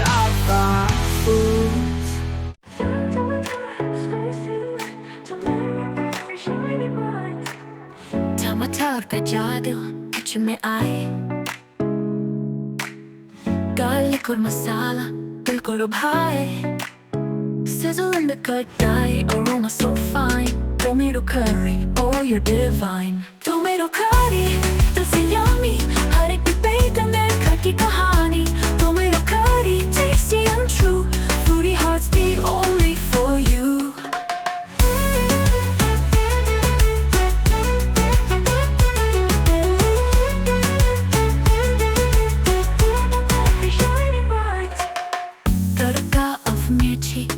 Aarfa Foods. टमाटर का जादू कुछ में आए, garlic और मसाला बिल्कुल उभाए, sizzle in the कढ़ाई, aroma so fine, tomato curry, oh you're divine. Tomato curry, this is yummy, हर एक debate में घर की कहानी. Tomato curry, tasty and true, fruity hearts beat only for you.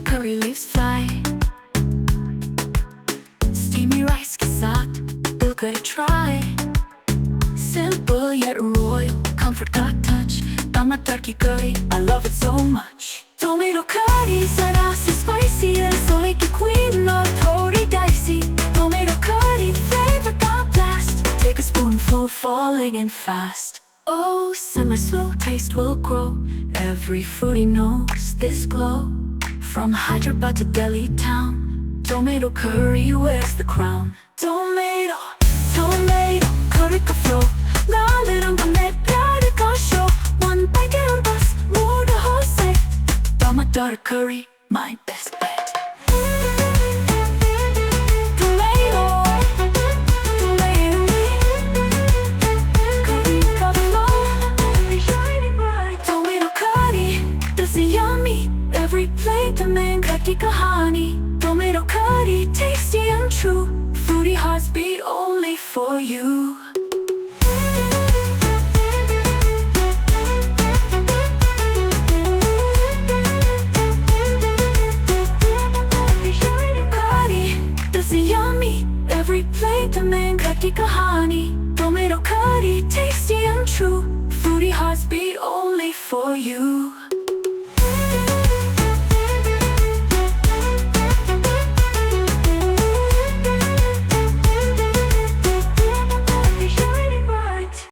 Curry leaves fly, steamy rice के साथ बिल्कुल try. Simple yet royal, comfort का touch. टमाटर की curry, I love it so much. Tomato curry ज़रा सी spicy है, soy की queen और थोड़ी dicey. Tomato curry flavor का blast, take a spoonful falling in fast. Oh, simmer slow, taste will grow. Every foodie knows this glow. From Hyderabad to Delhi town, tomato curry wears the crown. Tomato, tomato, curry का flow, नाले रंग में प्यार का show. One bite और बस mood हो set. Tomato curry, my best bet. Tomato, tomato, curry का flow, shining bright. Tomato curry, this is yummy. Every plate में घर की कहानी. Tomato curry, tasty and true, fruity hearts beat only for you. Curry, this is yummy. Every plate में घर की कहानी. Tomato curry, tasty and true, fruity hearts beat only for you.